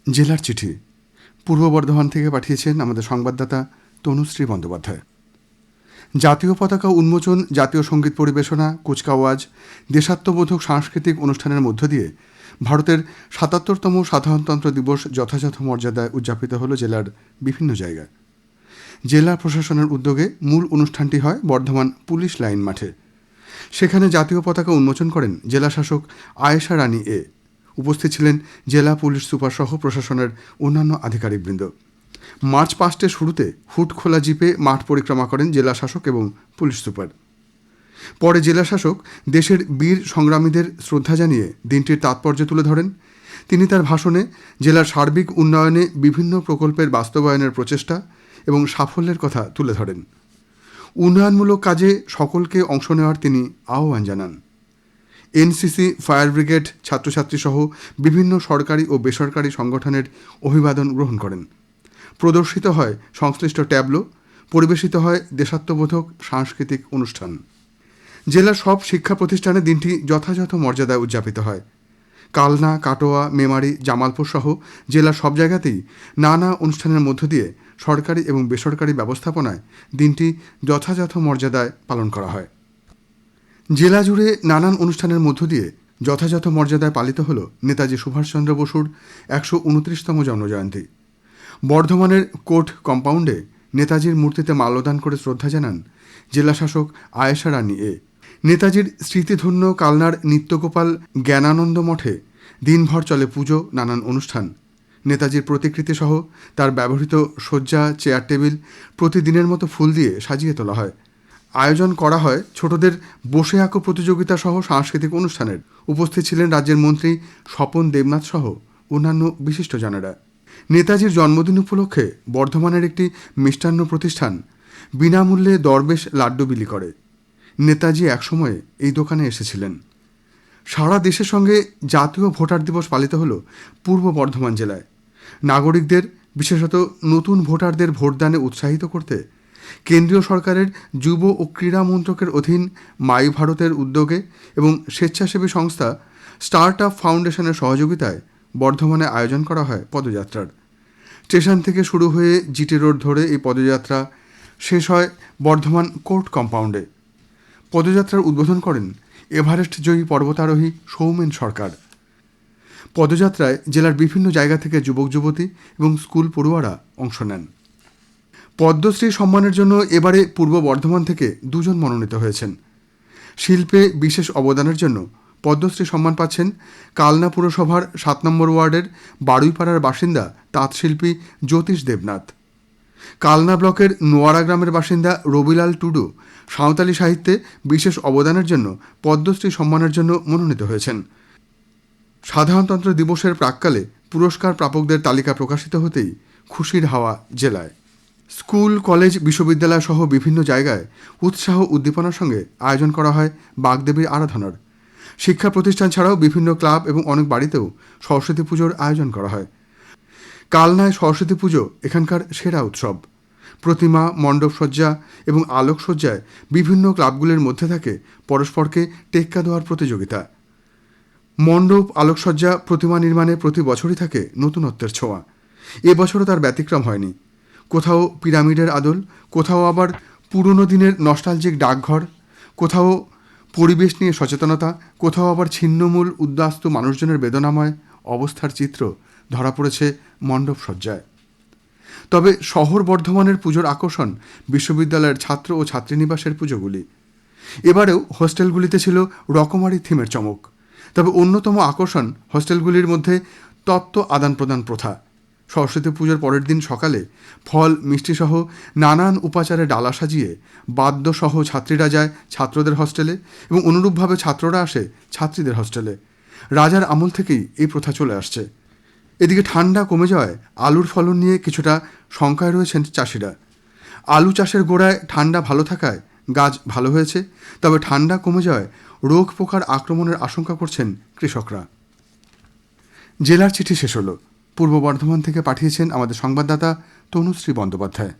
জেলার চিঠি পূর্ব বর্ধমান থেকে পাঠিয়েছেন আমাদের সংবাদদাতা তনুশ্রী বন্দ্যোপাধ্যায়। জাতীয় পতাকা উন্মোচন, জাতীয় সঙ্গীত পরিবেশনা, কুচকাওয়াজ, দেশাত্মবোধক সাংস্কৃতিক অনুষ্ঠানের মধ্য দিয়ে ভারতের ৭৭তম সাধারণতন্ত্র দিবস যথাযথ মর্যাদায় উদযাপিত হল জেলার বিভিন্ন জায়গায়। জেলা প্রশাসনের উদ্যোগে মূল অনুষ্ঠানটি হয় বর্ধমান পুলিশ লাইন মাঠে। সেখানে জাতীয় পতাকা উন্মোচন করেন জেলাশাসক আয়েশা রানী এ। উপস্থিত ছিলেন জেলা পুলিশ সুপার সহ প্রশাসনের অন্যান্য আধিকারিকবৃন্দ। মার্চ পাস্টের শুরুতে হুড খোলা জিপে মাঠ পরিক্রমা করেন জেলা শাসক এবং পুলিশ সুপার। পরে জেলা শাসক দেশের বীর সংগ্রামীদের শ্রদ্ধা জানিয়ে দিনটির তাৎপর্য তুলে ধরেন। তিনি তার ভাষণে জেলার সার্বিক উন্নয়নে বিভিন্ন প্রকল্পের বাস্তবায়নের প্রচেষ্টা এবং সাফল্যের কথা তুলে ধরেন। উন্নয়নমূলক কাজে সকলকে অংশ নেওয়ার তিনি আহ্বান জানান। এনসিসি, ফায়ার ব্রিগেড, ছাত্রছাত্রী সহ বিভিন্ন সরকারি ও বেসরকারি সংগঠনের অভিবাদন গ্রহণ করেন। প্রদর্শিত হয় সংশ্লিষ্ট ট্যাবলো, পরিবেশিত হয় দেশাত্মবোধক সাংস্কৃতিক অনুষ্ঠান। জেলার সব শিক্ষা প্রতিষ্ঠানে দিনটি যথাযথ মর্যাদায় উদযাপিত হয়। কালনা, কাটোয়া, মেমারি, জামালপুর সহ জেলার সব জায়গাতেই নানা অনুষ্ঠানের মধ্য দিয়ে সরকারি এবং বেসরকারি ব্যবস্থাপনায় দিনটি যথাযথ মর্যাদায় পালন করা হয়। জেলা জুড়ে নানান অনুষ্ঠানের মধ্য দিয়ে যথাযথ মর্যাদায় পালিত হল নেতাজি সুভাষচন্দ্র বসুর ১২৯তম জন্মজয়ন্তী। বর্ধমানের কোর্ট কম্পাউন্ডে নেতাজির মূর্তিতে মাল্যদান করে শ্রদ্ধা জানান জেলাশাসক আয়েশা রানী এ। নেতাজির স্মৃতিধন্য কালনার নিত্যগোপাল জ্ঞানানন্দ মঠে দিনভর চলে পুজো, নানান অনুষ্ঠান। নেতাজির প্রতিকৃতি সহ তার ব্যবহৃত শয্যা, চেয়ার টেবিল প্রতিদিনের মতো ফুল দিয়ে সাজিয়ে তোলা হয়। আয়োজন করা হয় ছোটদের বসে আঁকো প্রতিযোগিতা সহ সাংস্কৃতিক অনুষ্ঠানের। উপস্থিত ছিলেন রাজ্যের মন্ত্রী স্বপন দেবনাথ সহ অন্যান্য বিশিষ্টজনেরা। নেতাজির জন্মদিন উপলক্ষে বর্ধমানের একটি মিষ্টান্ন প্রতিষ্ঠান বিনামূল্যে দরবেশ লাড্ডু বিলি করে। নেতাজি একসময়ে এই দোকানে এসেছিলেন। সারা দেশের সঙ্গে জাতীয় ভোটার দিবস পালিত হল পূর্ব বর্ধমান জেলায়। নাগরিকদের, বিশেষত নতুন ভোটারদের ভোটদানে উৎসাহিত করতে কেন্দ্রীয় সরকারের যুব ও ক্রীড়া মন্ত্রকের অধীন মাই ভারতের উদ্যোগে এবং স্বেচ্ছাসেবী সংস্থা স্টার্ট আপ ফাউন্ডেশনের সহযোগিতায় বর্ধমানে আয়োজন করা হয় পদযাত্রার। স্টেশন থেকে শুরু হয়ে জিটি রোড ধরে এই পদযাত্রা শেষ হয় বর্ধমান কোর্ট কম্পাউন্ডে। পদযাত্রার উদ্বোধন করেন এভারেস্ট জয়ী পর্বতারোহী সৌমেন সরকার। পদযাত্রায় জেলার বিভিন্ন জায়গা থেকে যুবক যুবতী এবং স্কুল পড়ুয়ারা অংশ নেন। পদ্মশ্রী সম্মানের জন্য এবারে পূর্ব বর্ধমান থেকে 2 জন মনোনীত হয়েছেন। শিল্পে বিশেষ অবদানের জন্য পদ্মশ্রী সম্মান পাচ্ছেন কালনা পুরসভার 7 নম্বর ওয়ার্ডের বাড়ুইপাড়ার বাসিন্দা তাঁতশিল্পী জ্যোতিষ দেবনাথ। কালনা ব্লকের নোয়ারা গ্রামের বাসিন্দা রবিলাল টুডু সাঁওতালি সাহিত্যে বিশেষ অবদানের জন্য পদ্মশ্রী সম্মানের জন্য মনোনীত হয়েছেন। সাধারণতন্ত্র দিবসের প্রাক্কালে পুরস্কার প্রাপকদের তালিকা প্রকাশিত হতেই খুশির হাওয়া জেলায়। স্কুল, কলেজ, বিশ্ববিদ্যালয় সহ বিভিন্ন জায়গায় উৎসাহ উদ্দীপনার সঙ্গে আয়োজন করা হয় বাগদেবীর আরাধনার। শিক্ষা প্রতিষ্ঠান ছাড়াও বিভিন্ন ক্লাব এবং অনেক বাড়িতেও সরস্বতী পুজোর আয়োজন করা হয়। কালনায় সরস্বতী পুজো এখানকার সেরা উৎসব। প্রতিমা, মণ্ডপসজ্জা এবং আলোকসজ্জায় বিভিন্ন ক্লাবগুলির মধ্যে থাকে পরস্পরকে টেক্কা দেওয়ার প্রতিযোগিতা। মণ্ডপ, আলোকসজ্জা, প্রতিমা নির্মাণে প্রতি বছরই থাকে নতুনত্বের ছোঁয়া। এবছরও তার ব্যতিক্রম হয়নি। কোথাও পিরামিডের আদল, কোথাও আবার পুরনো দিনের নস্টালজিক ডাকঘর, কোথাও পরিবেশ নিয়ে সচেতনতা, কোথাও আবার ছিন্নমূল উদ্বাস্তু মানুষজনের বেদনাময় অবস্থার চিত্র ধরা পড়েছে মণ্ডপ সজ্জায়। তবে শহর বর্ধমানের পুজোর আকর্ষণ বিশ্ববিদ্যালয়ের ছাত্র ও ছাত্রীনিবাসের পুজোগুলি। এবারেও হোস্টেলগুলিতে ছিল রকমারি থিমের চমক। তবে অন্যতম আকর্ষণ হোস্টেলগুলির মধ্যে তত্ত্ব আদান প্রদান প্রথা। সরস্বতী পুজোর পরের দিন সকালে ফল, মিষ্টিসহ নানান উপাচারে ডালা সাজিয়ে বাদ্যসহ ছাত্রীরা যায় ছাত্রদের হস্টেলে এবং অনুরূপভাবে ছাত্ররা আসে ছাত্রীদের হস্টেলে। রাজার আমল থেকেই এই প্রথা চলে আসছে। এদিকে ঠান্ডা কমে যাওয়ায় আলুর ফলন নিয়ে কিছুটা শঙ্কায় রয়েছেন চাষিরা। আলু চাষের গোড়ায় ঠান্ডা ভালো থাকায় গাছ ভালো হয়েছে, তবে ঠান্ডা কমে যাওয়ায় রোগ পোকার আক্রমণের আশঙ্কা করছেন কৃষকরা। জেলার চিঠি শেষ হলো। পূর্ব বর্ধমান থেকে পাঠিয়েছেন আমাদের সংবাদদাতা তনুশ্রী বন্দ্যোপাধ্যায়।